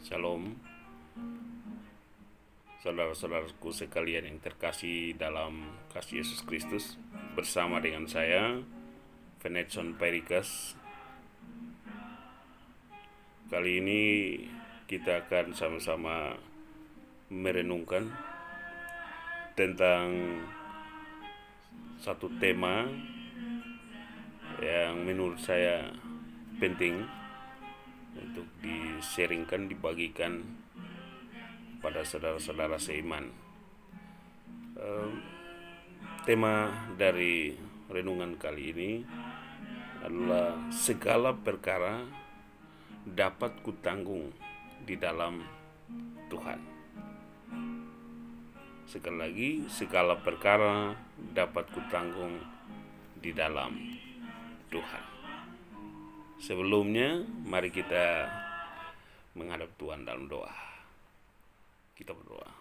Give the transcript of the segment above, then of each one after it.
Shalom, saudara-saudaraku sekalian yang terkasih dalam kasih Yesus Kristus. Bersama dengan saya, Venetson Perikas. Kali ini kita akan sama-sama merenungkan tentang satu tema yang menurut saya penting untuk di-sharingkan, dibagikan pada saudara-saudara seiman. Tema dari renungan kali ini adalah segala perkara dapat kutanggung di dalam Tuhan. Sekali lagi, segala perkara dapat kutanggung di dalam Tuhan. Sebelumnya, mari kita menghadap Tuhan dalam doa. Kita berdoa.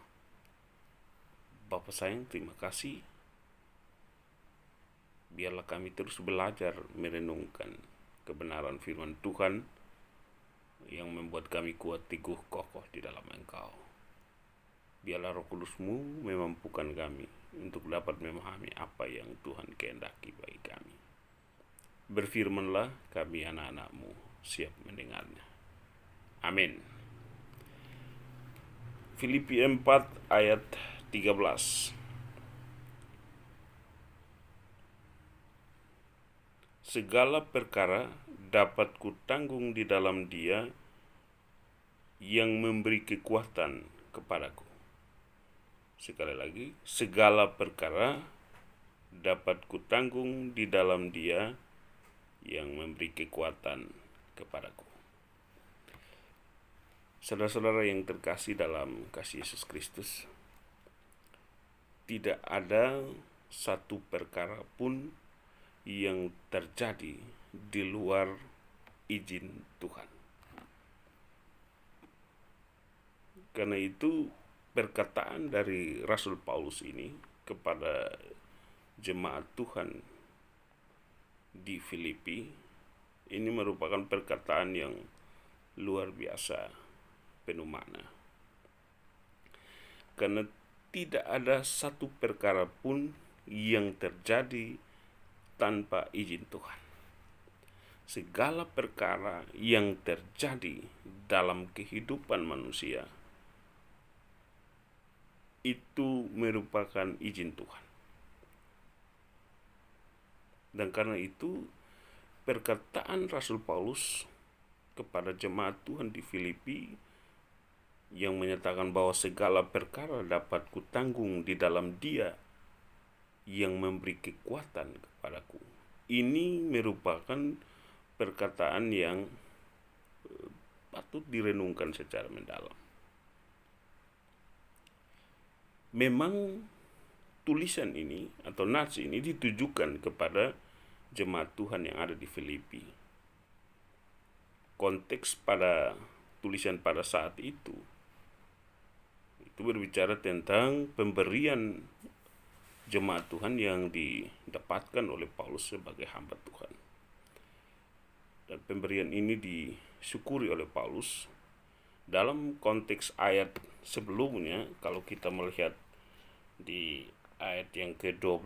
Bapa sayang, terima kasih. Biarlah kami terus belajar merenungkan kebenaran firman Tuhan yang membuat kami kuat, teguh, kokoh di dalam Engkau. Biarlah Roh Kudus-Mu memampukan kami untuk dapat memahami apa yang Tuhan kehendaki bagi kami. Berfirmanlah, kami anak-anak-Mu siap mendengarnya. Amin. Filipi 4 ayat 13. Segala perkara dapat kutanggung di dalam Dia yang memberi kekuatan kepadaku. Sekali lagi, segala perkara dapat kutanggung di dalam Dia yang memberi kekuatan kepadaku. Saudara-saudara yang terkasih dalam kasih Yesus Kristus, tidak ada satu perkara pun yang terjadi di luar izin Tuhan. Karena itu perkataan dari Rasul Paulus ini kepada jemaat Tuhan di Filipi ini merupakan perkataan yang luar biasa, penuh makna. Karena tidak ada satu perkara pun yang terjadi tanpa izin Tuhan. Segala perkara yang terjadi dalam kehidupan manusia itu merupakan izin Tuhan. Dan karena itu perkataan Rasul Paulus kepada jemaat Tuhan di Filipi yang menyatakan bahwa segala perkara dapat kutanggung di dalam Dia yang memberi kekuatan kepadaku. Ini merupakan perkataan yang patut direnungkan secara mendalam. Memang tulisan ini atau nats ini ditujukan kepada jemaat Tuhan yang ada di Filipi. Konteks pada tulisan pada saat itu berbicara tentang pemberian jemaat Tuhan yang didapatkan oleh Paulus sebagai hamba Tuhan. Dan pemberian ini disyukuri oleh Paulus. Dalam konteks ayat sebelumnya, kalau kita melihat di ayat yang ke-12,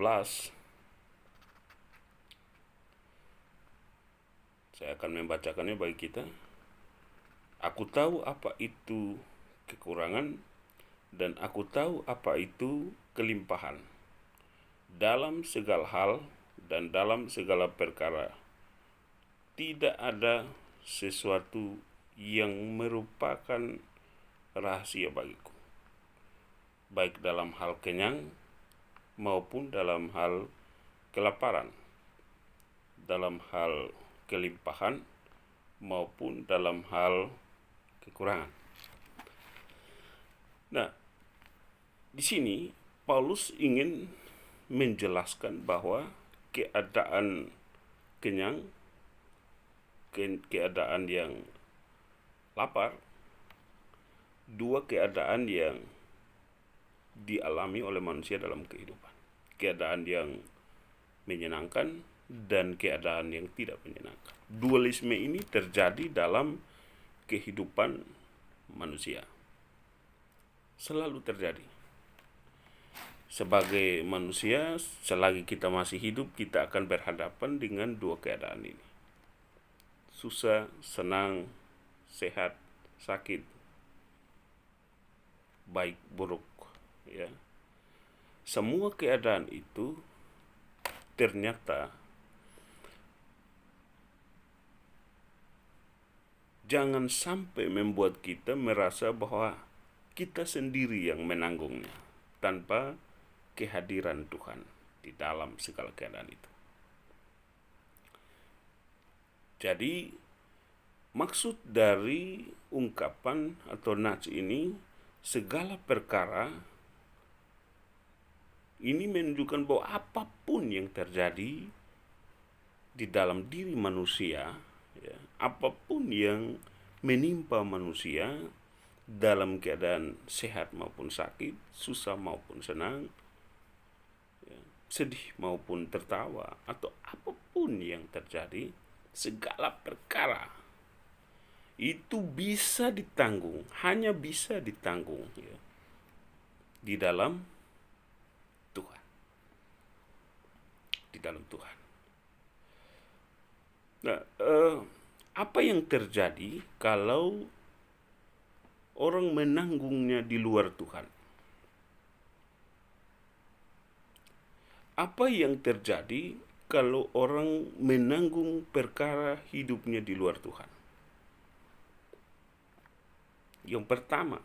saya akan membacakannya bagi kita. Aku tahu apa itu kekurangan, dan aku tahu apa itu kelimpahan. Dalam segala hal dan dalam segala perkara, tidak ada sesuatu yang merupakan rahasia bagiku, baik dalam hal kenyang maupun dalam hal kelaparan, dalam hal kelimpahan maupun dalam hal kekurangan. Nah, di sini Paulus ingin menjelaskan bahwa keadaan kenyang, keadaan yang lapar, dua keadaan yang dialami oleh manusia dalam kehidupan. Keadaan yang menyenangkan dan keadaan yang tidak menyenangkan. Dualisme ini terjadi dalam kehidupan manusia. Selalu terjadi. Sebagai manusia, selagi kita masih hidup, kita akan berhadapan dengan dua keadaan ini. Susah, senang, sehat, sakit, baik, buruk, ya. Semua keadaan itu ternyata jangan sampai membuat kita merasa bahwa kita sendiri yang menanggungnya tanpa kehadiran Tuhan di dalam segala keadaan itu. Jadi maksud dari ungkapan atau nats ini, segala perkara ini menunjukkan bahwa apapun yang terjadi di dalam diri manusia, ya, apapun yang menimpa manusia dalam keadaan sehat maupun sakit, susah maupun senang, ya, sedih maupun tertawa, atau apapun yang terjadi, segala perkara itu bisa ditanggung, hanya bisa ditanggung, ya, di dalam Tuhan. Di dalam Tuhan. Nah, apa yang terjadi kalau orang menanggungnya di luar Tuhan? Apa yang terjadi kalau orang menanggung perkara hidupnya di luar Tuhan? Yang pertama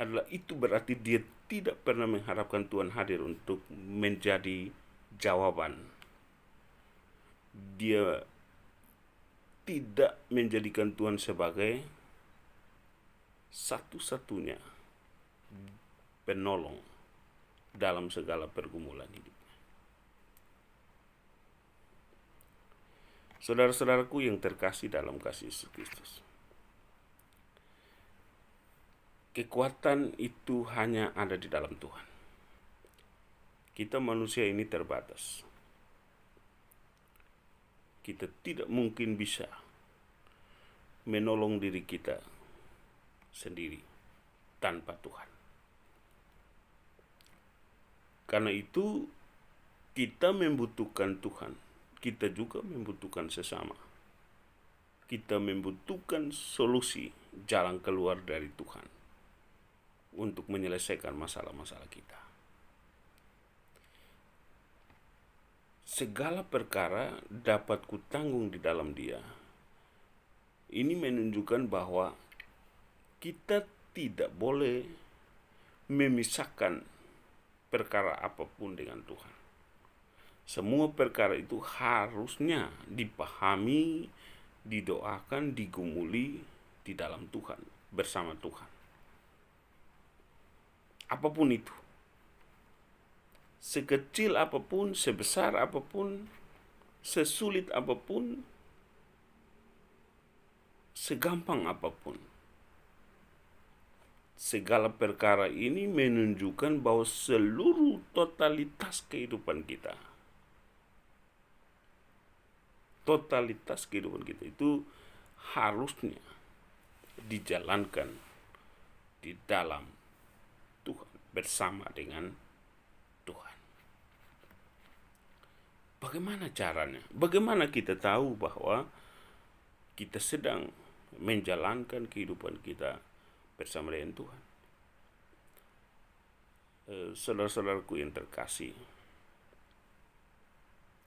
adalah itu berarti dia tidak pernah mengharapkan Tuhan hadir untuk menjadi jawaban. Dia tidak menjadikan Tuhan sebagai satu-satunya penolong dalam segala pergumulan hidup. Saudara-saudaraku yang terkasih dalam kasih Yesus Kristus, kekuatan itu hanya ada di dalam Tuhan. Kita manusia ini terbatas. Kita tidak mungkin bisa menolong diri kita sendiri tanpa Tuhan. Karena itu kita membutuhkan Tuhan. Kita juga membutuhkan sesama. Kita membutuhkan solusi, jalan keluar dari Tuhan untuk menyelesaikan masalah-masalah kita. Segala perkara dapat kutanggung di dalam Dia. Ini menunjukkan bahwa kita tidak boleh memisahkan perkara apapun dengan Tuhan. Semua perkara itu harusnya dipahami, didoakan, digumuli di dalam Tuhan, bersama Tuhan. Apapun itu, sekecil apapun, sebesar apapun, sesulit apapun, segampang apapun, segala perkara ini menunjukkan bahwa seluruh totalitas kehidupan kita, itu harusnya dijalankan di dalam Tuhan, bersama dengan Tuhan. Bagaimana caranya? Bagaimana kita tahu bahwa kita sedang menjalankan kehidupan kita bersama dengan Tuhan? Saudara-saudaraku yang terkasih,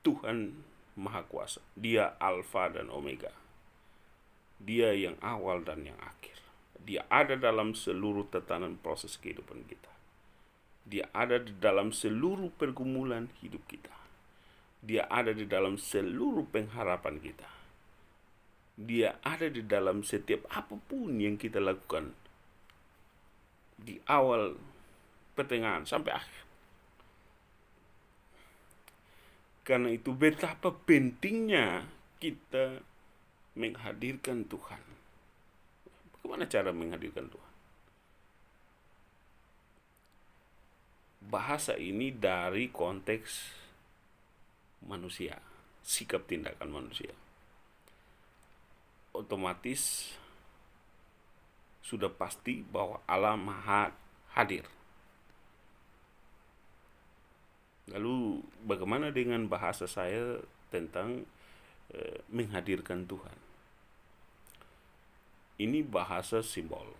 Tuhan Maha Kuasa. Dia Alfa dan Omega. Dia yang awal dan yang akhir. Dia ada dalam seluruh tatanan proses kehidupan kita. Dia ada di dalam seluruh pergumulan hidup kita. Dia ada di dalam seluruh pengharapan kita. Dia ada di dalam setiap apapun yang kita lakukan, di awal, pertengahan, sampai akhir. Karena itu betapa pentingnya kita menghadirkan Tuhan. Bagaimana cara menghadirkan Tuhan? Bahasa ini dari konteks manusia, sikap tindakan manusia. Otomatis sudah pasti bahwa Allah Maha hadir. Lalu bagaimana dengan bahasa saya tentang menghadirkan Tuhan? Ini bahasa simbol.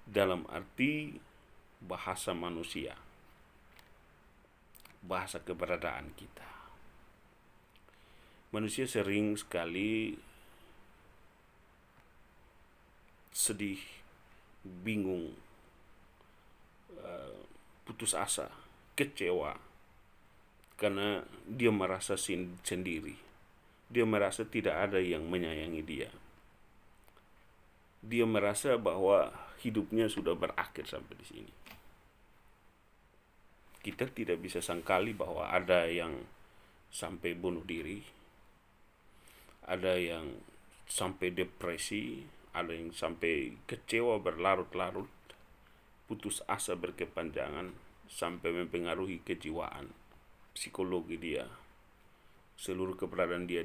Dalam arti bahasa manusia. Bahasa keberadaan kita. Manusia sering sekali sedih, bingung, putus asa, kecewa, karena dia merasa sendiri. Dia merasa tidak ada yang menyayangi dia. Dia merasa bahwa hidupnya sudah berakhir sampai di sini. Kita tidak bisa sangkali bahwa ada yang sampai bunuh diri, ada yang sampai depresi, ada yang sampai kecewa berlarut-larut, putus asa berkepanjangan, sampai mempengaruhi kejiwaan, psikologi dia, seluruh keberadaan dia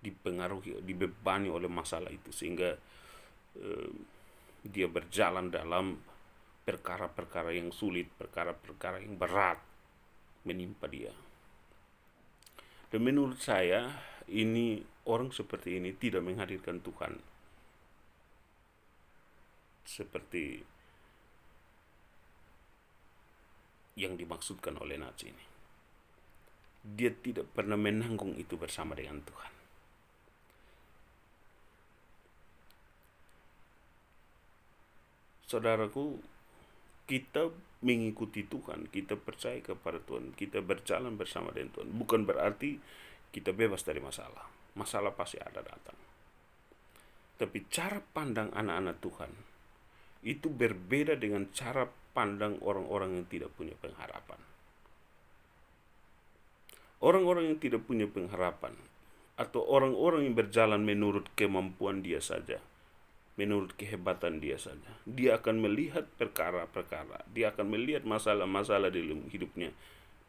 dipengaruhi, dibebani oleh masalah itu, sehingga dia berjalan dalam perkara-perkara yang sulit, perkara-perkara yang berat menimpa dia. Dan menurut saya, ini orang seperti ini tidak menghadirkan Tuhan seperti yang dimaksudkan oleh Nats ini. Dia tidak pernah menanggung itu bersama dengan Tuhan. Saudaraku, kita mengikuti Tuhan, kita percaya kepada Tuhan, kita berjalan bersama dengan Tuhan, bukan berarti kita bebas dari masalah. Masalah pasti ada datang. Tapi cara pandang anak-anak Tuhan itu berbeda dengan cara pandang orang-orang yang tidak punya pengharapan. Orang-orang yang tidak punya pengharapan, atau orang-orang yang berjalan menurut kemampuan dia saja, menurut kehebatan dia saja, dia akan melihat perkara-perkara, dia akan melihat masalah-masalah di dalam hidupnya,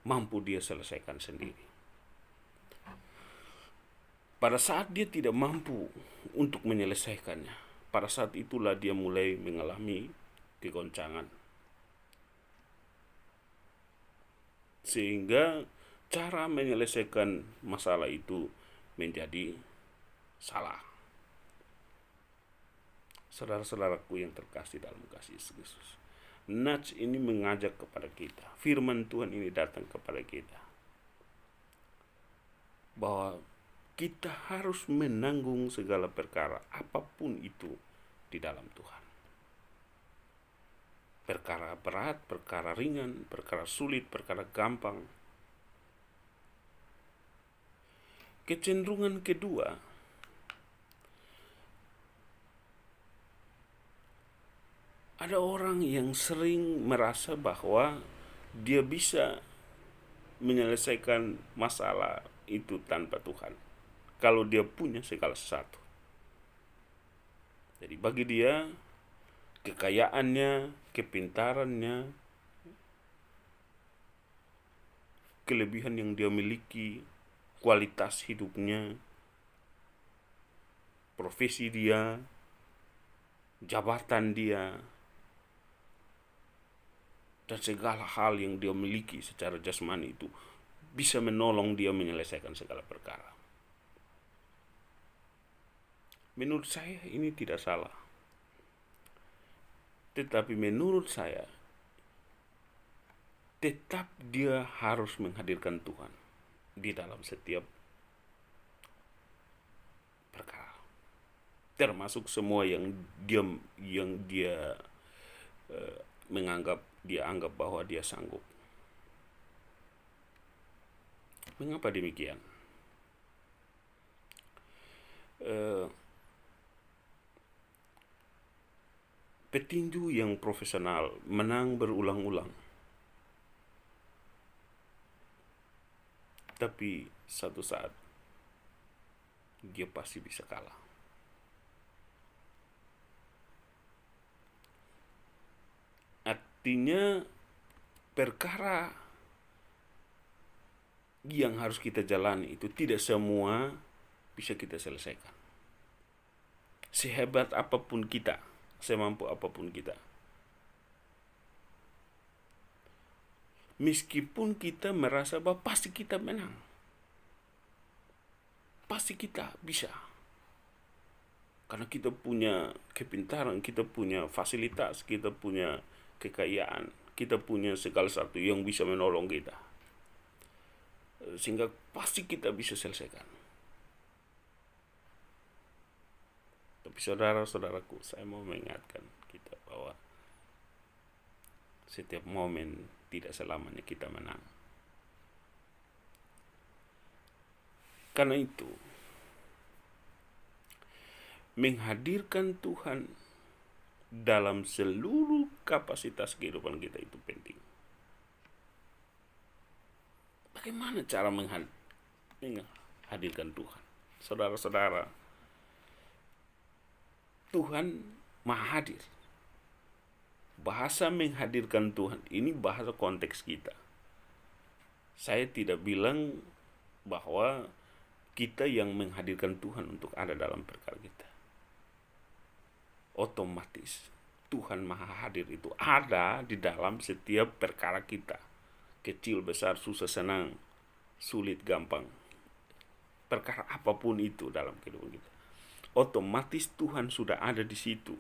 mampu dia selesaikan sendiri. Pada saat dia tidak mampu untuk menyelesaikannya, pada saat itulah dia mulai mengalami kegoncangan. Sehingga cara menyelesaikan masalah itu menjadi salah. Saudara-saudaraku yang terkasih dalam kasih Yesus, Nats ini mengajak kepada kita, firman Tuhan ini datang kepada kita, bahwa kita harus menanggung segala perkara, apapun itu di dalam Tuhan. Perkara berat, perkara ringan, perkara sulit, perkara gampang. Kecenderungan kedua, ada orang yang sering merasa bahwa dia bisa menyelesaikan masalah itu tanpa Tuhan, kalau dia punya segala sesuatu. Jadi bagi dia, kekayaannya, kepintarannya, kelebihan yang dia miliki, kualitas hidupnya, profesi dia, jabatan dia, dan segala hal yang dia miliki secara jasmani itu bisa menolong dia menyelesaikan segala perkara. Menurut saya ini tidak salah. Tetapi menurut saya, tetap dia harus menghadirkan Tuhan di dalam setiap perkara. Termasuk semua yang dia anggap bahwa dia sanggup. Mengapa demikian? Petinju yang profesional menang berulang-ulang, tapi satu saat dia pasti bisa kalah. Artinya perkara yang harus kita jalani itu tidak semua bisa kita selesaikan. sehebat apapun kita, semampu apapun kita, meskipun kita merasa bahwa pasti kita menang, pasti kita bisa, karena kita punya kepintaran, kita punya fasilitas, kita punya kekayaan, kita punya segala sesuatu yang bisa menolong kita, sehingga pasti kita bisa selesaikan. Tapi saudara-saudaraku, saya mau mengingatkan kita bahwa setiap momen tidak selamanya kita menang. Karena itu, menghadirkan Tuhan dalam seluruh kapasitas kehidupan kita itu penting. Bagaimana cara menghadirkan Tuhan? Saudara-saudara, Tuhan Maha Hadir. Bahasa menghadirkan Tuhan ini bahasa konteks kita. Saya tidak bilang bahwa kita yang menghadirkan Tuhan untuk ada dalam perkara kita. Otomatis Tuhan Maha Hadir itu ada di dalam setiap perkara kita. Kecil, besar, susah, senang, sulit, gampang. Perkara apapun itu dalam kehidupan kita, otomatis Tuhan sudah ada di situ.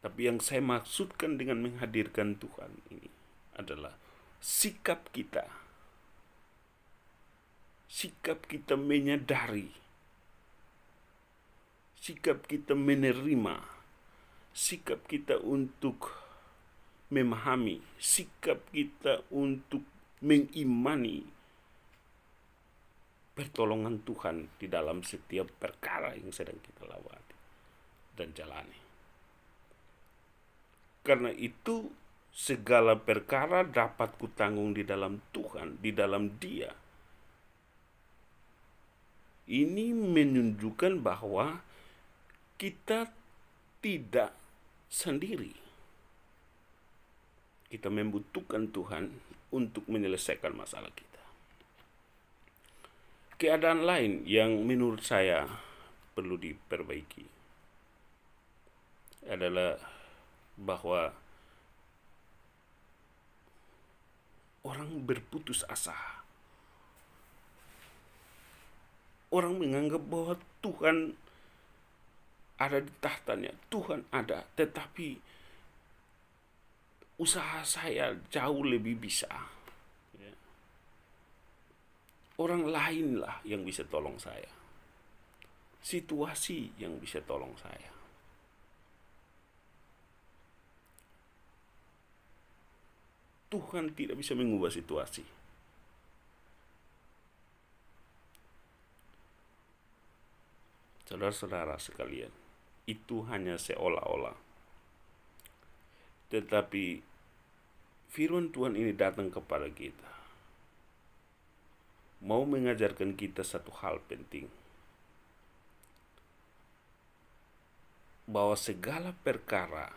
Tapi yang saya maksudkan dengan menghadirkan Tuhan ini adalah sikap kita menyadari, sikap kita menerima, sikap kita untuk memahami, sikap kita untuk mengimani pertolongan Tuhan di dalam setiap perkara yang sedang kita lewati dan jalani. Karena itu segala perkara dapat kutanggung di dalam Tuhan, di dalam Dia. Ini menunjukkan bahwa kita tidak sendiri. Kita membutuhkan Tuhan untuk menyelesaikan masalah kita. Keadaan lain yang menurut saya perlu diperbaiki adalah bahwa orang berputus asa. Orang menganggap bahwa Tuhan ada di tahtanya, Tuhan ada, tetapi usaha saya jauh lebih bisa. Orang lainlah yang bisa tolong saya, situasi yang bisa tolong saya. Tuhan tidak bisa mengubah situasi. Saudara-saudara sekalian, itu hanya seolah-olah. Tetapi firman Tuhan ini datang kepada kita, mau mengajarkan kita satu hal penting, bahwa segala perkara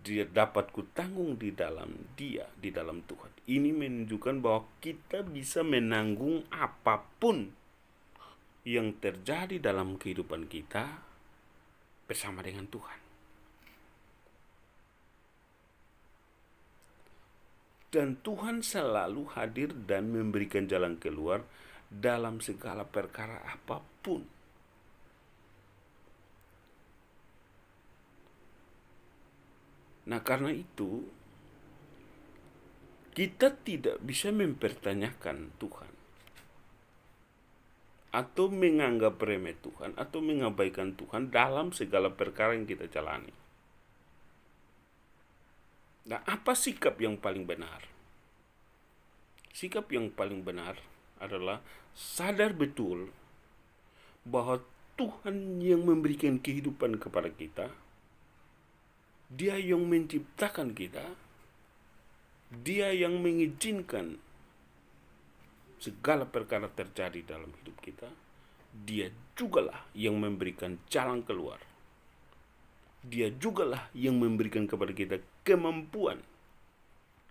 dia dapat kutanggung di dalam Dia, di dalam Tuhan. Ini menunjukkan bahwa kita bisa menanggung apapun yang terjadi dalam kehidupan kita bersama dengan Tuhan. Dan Tuhan selalu hadir dan memberikan jalan keluar dalam segala perkara apapun. Nah, karena itu kita tidak bisa mempertanyakan Tuhan, atau menganggap remeh Tuhan, atau mengabaikan Tuhan dalam segala perkara yang kita jalani. Nah, apa sikap yang paling benar? Sikap yang paling benar adalah sadar betul bahwa Tuhan yang memberikan kehidupan kepada kita, Dia yang menciptakan kita, Dia yang mengizinkan segala perkara terjadi dalam hidup kita. Dia jugalah yang memberikan jalan keluar. Dia jugalah yang memberikan kepada kita kemampuan,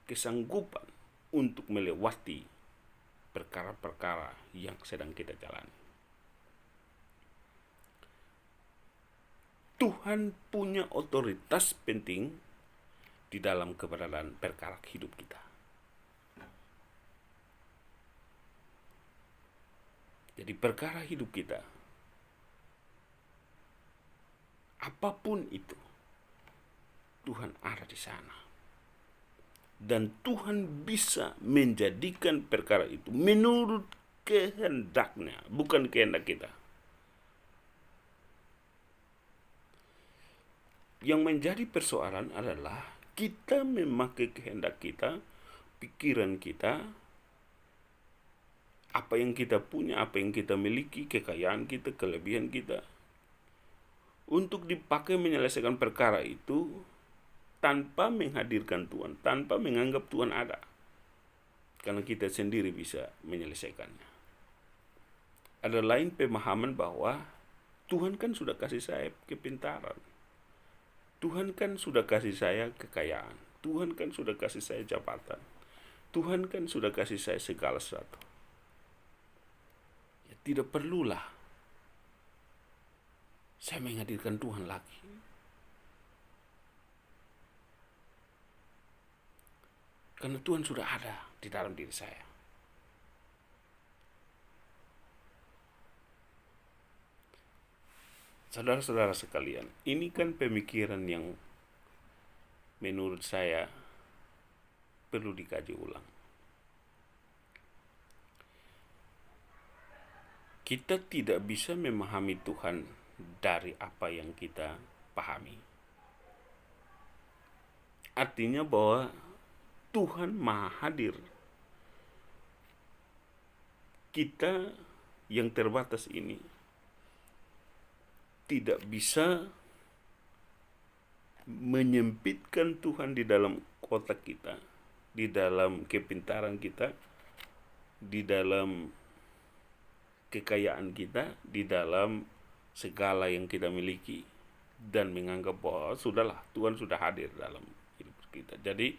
kesanggupan untuk melewati perkara-perkara yang sedang kita jalani. Tuhan punya otoritas penting di dalam keberadaan perkara hidup kita. Jadi perkara hidup kita, apapun itu, Tuhan ada di sana. Dan Tuhan bisa menjadikan perkara itu menurut kehendaknya, bukan kehendak kita. Yang menjadi persoalan adalah kita memakai kehendak kita, pikiran kita, apa yang kita punya, apa yang kita miliki, kekayaan kita, kelebihan kita, untuk dipakai menyelesaikan perkara itu tanpa menghadirkan Tuhan, tanpa menganggap Tuhan ada. Karena kita sendiri bisa menyelesaikannya. Ada lain pemahaman bahwa Tuhan kan sudah kasih saya kepintaran. Tuhan kan sudah kasih saya kekayaan. Tuhan kan sudah kasih saya jabatan. Tuhan kan sudah kasih saya segala sesuatu. Ya, tidak perlulah saya menghadirkan Tuhan lagi. Karena Tuhan sudah ada di dalam diri saya. Saudara-saudara sekalian, ini kan pemikiran yang menurut saya perlu dikaji ulang. Kita tidak bisa memahami Tuhan dari apa yang kita pahami. Artinya bahwa Tuhan Maha Hadir. Kita yang terbatas ini tidak bisa menyempitkan Tuhan di dalam kotak kita, di dalam kepintaran kita, di dalam kekayaan kita, di dalam segala yang kita miliki, dan menganggap bahwa sudahlah, Tuhan sudah hadir dalam hidup kita. Jadi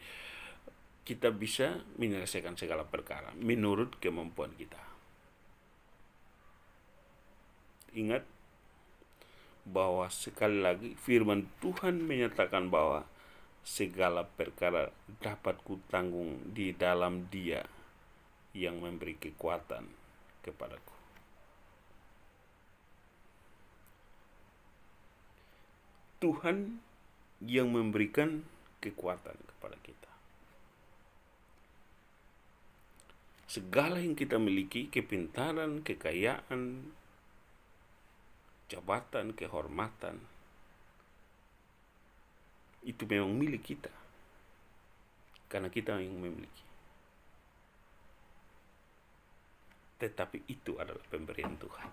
kita bisa menyelesaikan segala perkara menurut kemampuan kita. Ingat bahwa sekali lagi firman Tuhan menyatakan bahwa segala perkara dapat kutanggung di dalam Dia yang memberi kekuatan kepadaku. Tuhan yang memberikan kekuatan kepada kita. Segala yang kita miliki, kepintaran, kekayaan, jabatan, kehormatan, itu memang milik kita. Karena kita yang memiliki. Tetapi itu adalah pemberian Tuhan.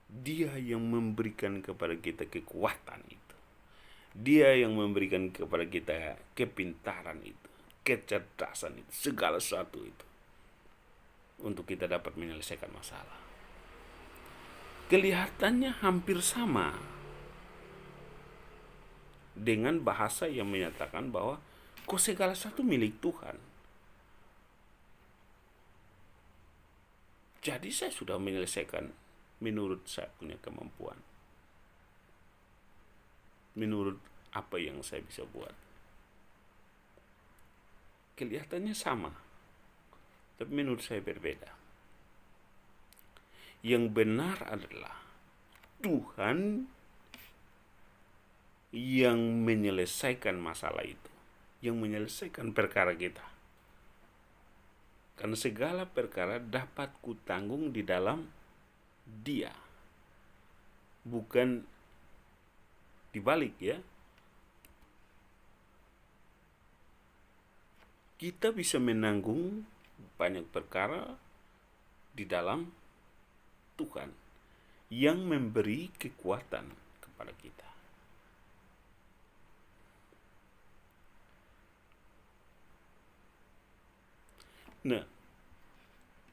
Dia yang memberikan kepada kita kekuatan itu. Dia yang memberikan kepada kita kepintaran itu, kecerdasan itu, segala sesuatu itu, untuk kita dapat menyelesaikan masalah. Kelihatannya hampir sama dengan bahasa yang menyatakan bahwa kok segala sesuatu milik Tuhan. Jadi saya sudah menyelesaikan menurut saya punya kemampuan, menurut apa yang saya bisa buat. Kelihatannya sama, tapi menurut saya berbeda. Yang benar adalah Tuhan yang menyelesaikan masalah itu, yang menyelesaikan perkara kita. Karena segala perkara dapat kutanggung di dalam Dia, bukan dibalik ya. Kita bisa menanggung banyak perkara di dalam Tuhan yang memberi kekuatan kepada kita. Nah,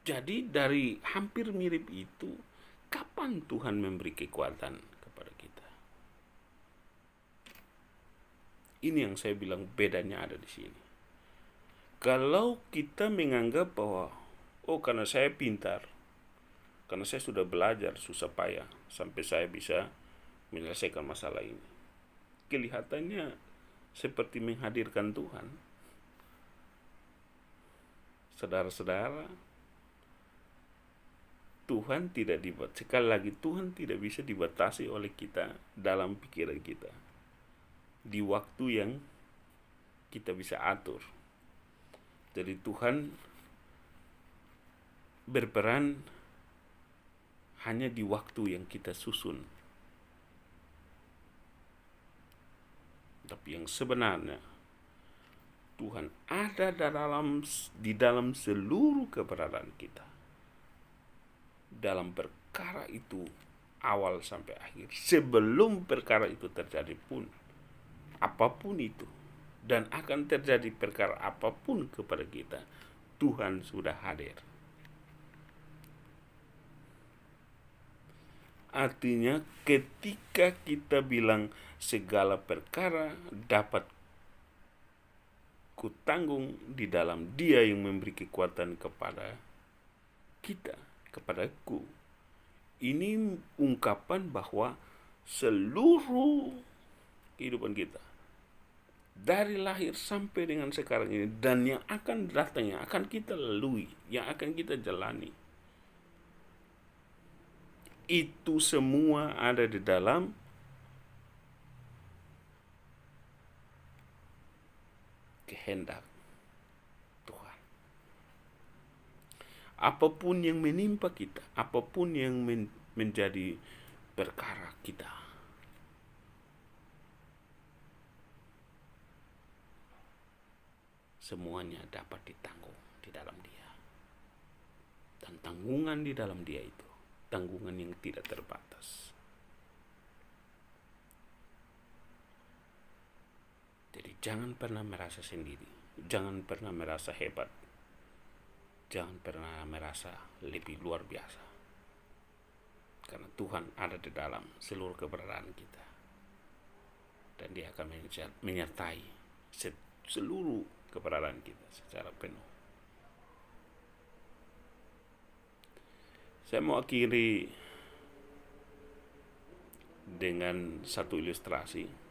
jadi dari hampir mirip itu, kapan Tuhan memberi kekuatan kepada kita? Ini yang saya bilang bedanya ada di sini. Kalau kita menganggap bahwa Oh, karena saya pintar, karena saya sudah belajar susah payah sampai saya bisa menyelesaikan masalah ini. Kelihatannya seperti menghadirkan Tuhan. Saudara-saudara, Tuhan tidak sekali lagi Tuhan tidak bisa dibatasi oleh kita dalam pikiran kita di waktu yang kita bisa atur. Jadi Tuhan berperan hanya di waktu yang kita susun. Tapi yang sebenarnya Tuhan ada di dalam seluruh keberadaan kita. Dalam perkara itu awal sampai akhir. Sebelum perkara itu terjadi pun, apapun itu, dan akan terjadi perkara apapun kepada kita, Tuhan sudah hadir. Artinya ketika kita bilang segala perkara dapat kutanggung di dalam Dia yang memberi kekuatan kepada kita, kepadaku. Ini ungkapan bahwa seluruh kehidupan kita dari lahir sampai dengan sekarang ini dan yang akan datang, yang akan kita lalui, yang akan kita jalani, itu semua ada di dalam kehendak Tuhan. Apapun yang menimpa kita, apapun yang menjadi perkara kita, semuanya dapat ditanggung di dalam Dia. Dan tanggungan di dalam Dia itu tanggungan yang tidak terbatas. Jadi jangan pernah merasa sendiri, jangan pernah merasa hebat, jangan pernah merasa lebih luar biasa. Karena Tuhan ada di dalam seluruh keberadaan kita. Dan Dia akan menyertai seluruh keberadaan kita secara penuh. Saya mau akhiri dengan satu ilustrasi.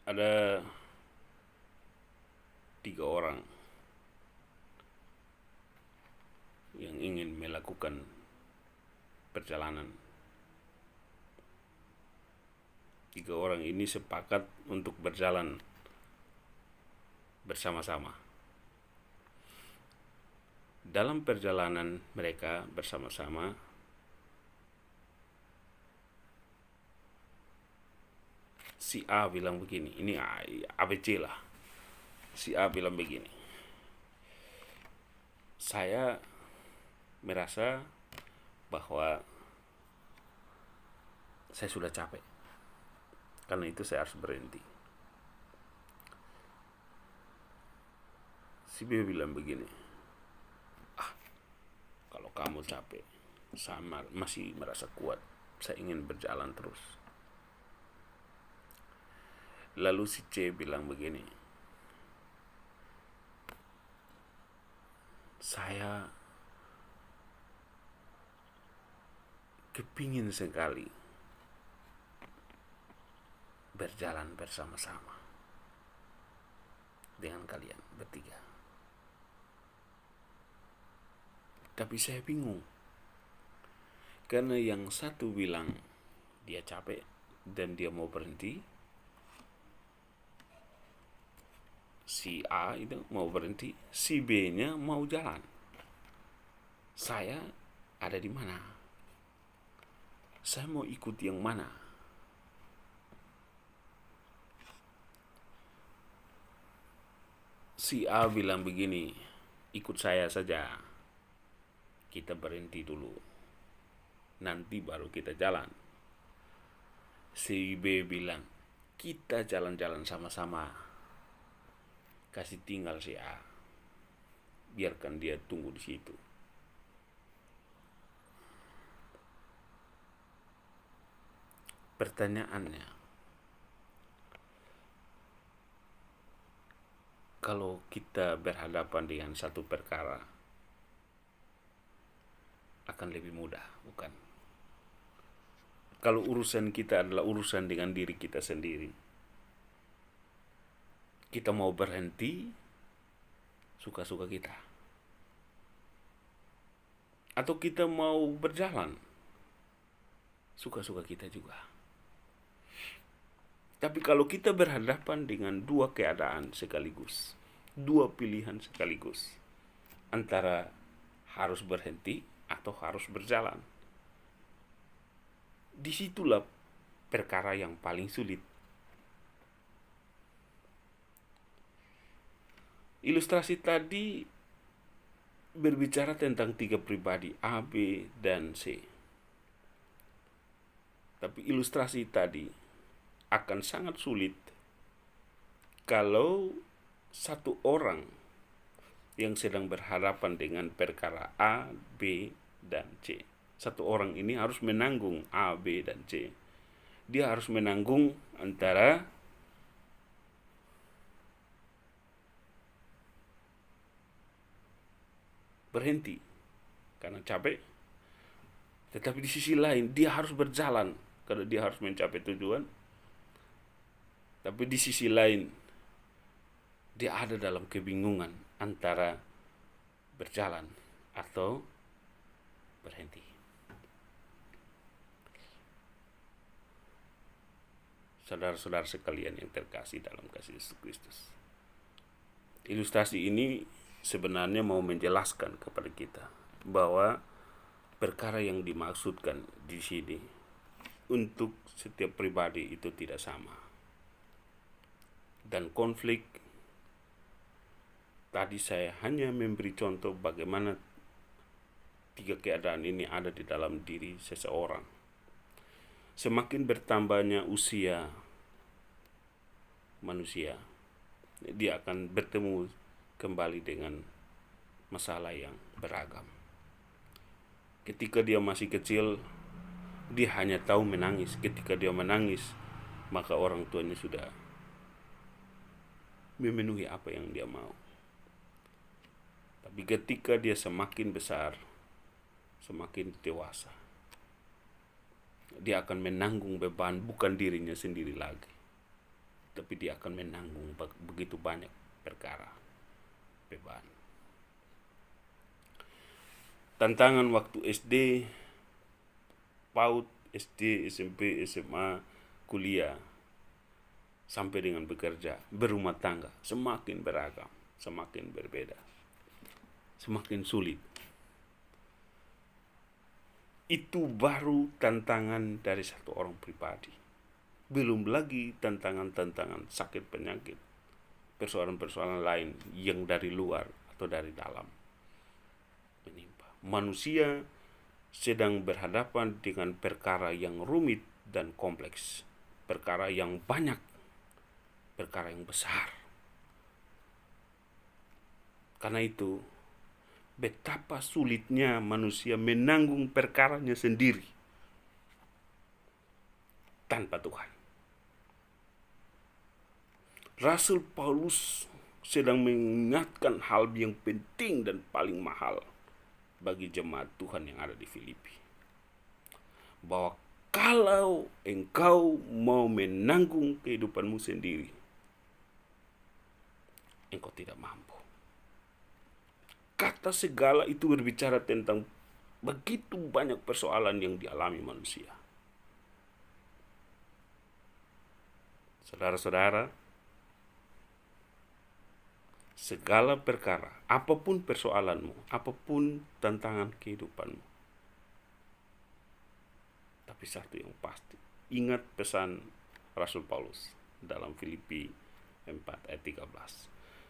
Ada 3 orang yang ingin melakukan perjalanan. 3 orang ini sepakat untuk berjalan bersama-sama. Dalam perjalanan mereka bersama-sama, si A bilang begini, ini ABC lah. Si A bilang begini, saya merasa bahwa saya sudah capek, karena itu saya harus berhenti. Si B bilang begini, kalau kamu capek, saya masih merasa kuat, saya ingin berjalan terus. Lalu si C bilang begini, saya kepingin sekali berjalan bersama-sama dengan kalian bertiga. Tapi saya bingung, karena yang satu bilang dia capek dan dia mau berhenti, si A itu mau berhenti, si B-nya mau jalan. Saya ada di mana? Saya mau ikut yang mana? Si A bilang begini, ikut saya saja. Kita berhenti dulu, nanti baru kita jalan. Si B bilang, kita jalan-jalan sama-sama. Kasih tinggal si A, biarkan dia tunggu di situ. Pertanyaannya, kalau kita berhadapan dengan satu perkara akan lebih mudah, bukan? Kalau urusan kita adalah urusan dengan diri kita sendiri, kita mau berhenti suka-suka kita, atau kita mau berjalan suka-suka kita juga. Tapi kalau kita berhadapan dengan dua keadaan sekaligus, dua pilihan sekaligus, antara harus berhenti atau harus berjalan, disitulah perkara yang paling sulit. Ilustrasi tadi berbicara tentang tiga pribadi, A, B, dan C. Tapi ilustrasi tadi akan sangat sulit kalau satu orang yang sedang berhadapan dengan perkara A, B, dan C. Satu orang ini harus menanggung A, B, dan C. Dia harus menanggung antara berhenti karena capek, tetapi di sisi lain dia harus berjalan karena dia harus mencapai tujuan. Tapi di sisi lain dia ada dalam kebingungan antara berjalan atau berhenti. Saudara-saudara sekalian yang terkasih dalam kasih Yesus Kristus, ilustrasi ini sebenarnya mau menjelaskan kepada kita bahwa perkara yang dimaksudkan di sini untuk setiap pribadi itu tidak sama. Dan konflik tadi saya hanya memberi contoh bagaimana tiga keadaan ini ada di dalam diri seseorang. Semakin bertambahnya usia manusia, dia akan bertemu kembali dengan masalah yang beragam. Ketika dia masih kecil, dia hanya tahu menangis. Ketika dia menangis, maka orang tuanya sudah memenuhi apa yang dia mau. Tapi ketika dia semakin besar, semakin dewasa, dia akan menanggung beban bukan dirinya sendiri lagi, tapi dia akan menanggung begitu banyak perkara, beban. Tantangan waktu SD, PAUD, SD, SMP, SMA, kuliah, sampai dengan bekerja, berumah tangga, semakin beragam, semakin berbeda, semakin sulit. Itu baru tantangan dari satu orang pribadi. Belum lagi tantangan-tantangan sakit penyakit, persoalan-persoalan lain yang dari luar atau dari dalam menimpa. Manusia sedang berhadapan dengan perkara yang rumit dan kompleks, perkara yang banyak, perkara yang besar. Karena itu, betapa sulitnya manusia menanggung perkaranya sendiri tanpa Tuhan. Rasul Paulus sedang mengingatkan hal yang penting dan paling mahal bagi jemaat Tuhan yang ada di Filipi, bahwa kalau engkau mau menanggung kehidupanmu sendiri, engkau tidak mampu. Kata segala itu berbicara tentang begitu banyak persoalan yang dialami manusia. Saudara-saudara, segala perkara, apapun persoalanmu, apapun tantangan kehidupanmu, tapi satu yang pasti, ingat pesan Rasul Paulus dalam Filipi 4 ayat 13.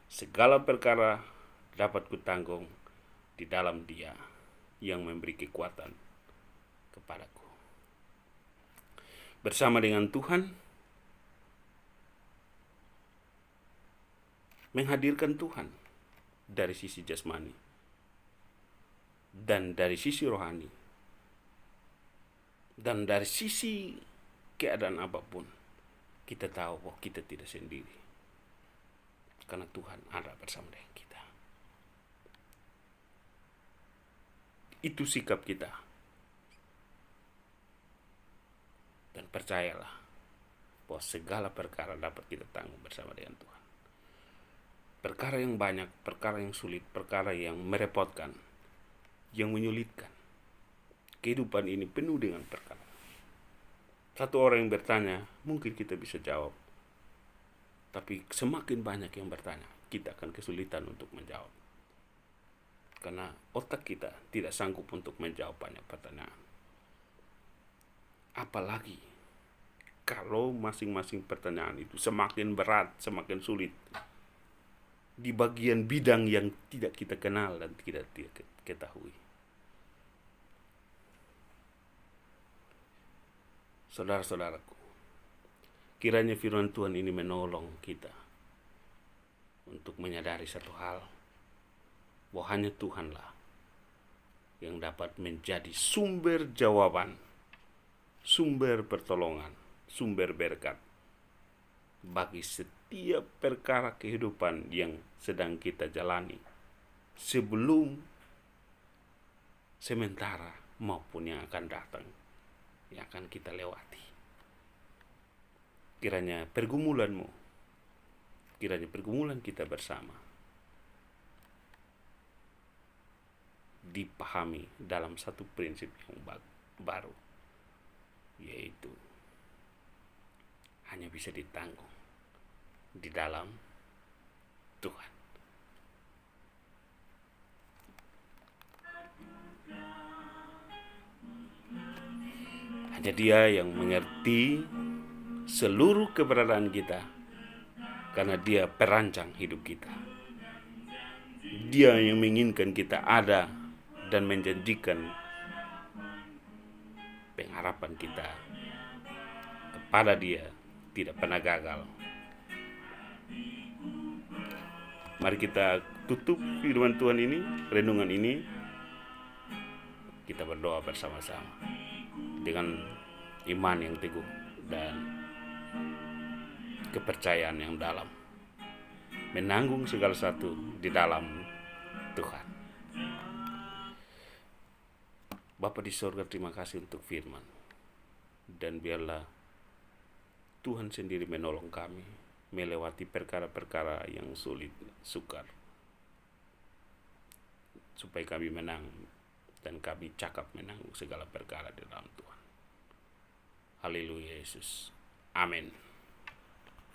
Segala perkara dapat kutanggung di dalam Dia yang memberi kekuatan kepadaku. Bersama dengan Tuhan, menghadirkan Tuhan dari sisi jasmani dan dari sisi rohani dan dari sisi keadaan apapun, kita tahu bahwa kita tidak sendiri. karena Tuhan ada bersama dengan kita. Itu sikap kita. Dan percayalah bahwa segala perkara dapat kita tanggung bersama dengan Tuhan. Perkara yang banyak, perkara yang sulit, perkara yang merepotkan, yang menyulitkan. Kehidupan ini penuh dengan perkara. Satu orang yang bertanya, mungkin kita bisa jawab. Tapi semakin banyak yang bertanya, kita akan kesulitan untuk menjawab. Karena otak kita tidak sanggup untuk menjawab banyak pertanyaan. Apalagi kalau masing-masing pertanyaan itu semakin berat, semakin sulit di bagian bidang yang tidak kita kenal dan tidak ketahui. Saudara-saudaraku, kiranya firman Tuhan ini menolong kita untuk menyadari satu hal, bahwa hanya Tuhanlah yang dapat menjadi sumber jawaban, sumber pertolongan, sumber berkat bagi setiap perkara kehidupan yang sedang kita jalani, sebelum, sementara, maupun yang akan datang, yang akan kita lewati. Kiranya pergumulanmu, kiranya pergumulan kita bersama dipahami dalam satu prinsip yang baru, yaitu hanya bisa ditanggung di dalam Tuhan. Hanya Dia yang mengerti seluruh keberadaan kita, karena Dia perancang hidup kita. Dia yang menginginkan kita ada dan menjanjikan pengharapan kita kepada Dia tidak pernah gagal. Mari kita tutup firman Tuhan ini, renungan ini. Kita berdoa bersama-sama dengan iman yang teguh dan kepercayaan yang dalam, menanggung segala sesuatu di dalam Tuhan. Bapa di sorga, terima kasih untuk firman, dan biarlah Tuhan sendiri menolong kami melewati perkara-perkara yang sulit, sukar, supaya kami menang dan kami cakap menanggung segala perkara di dalam Tuhan. Haleluya Yesus. Amin.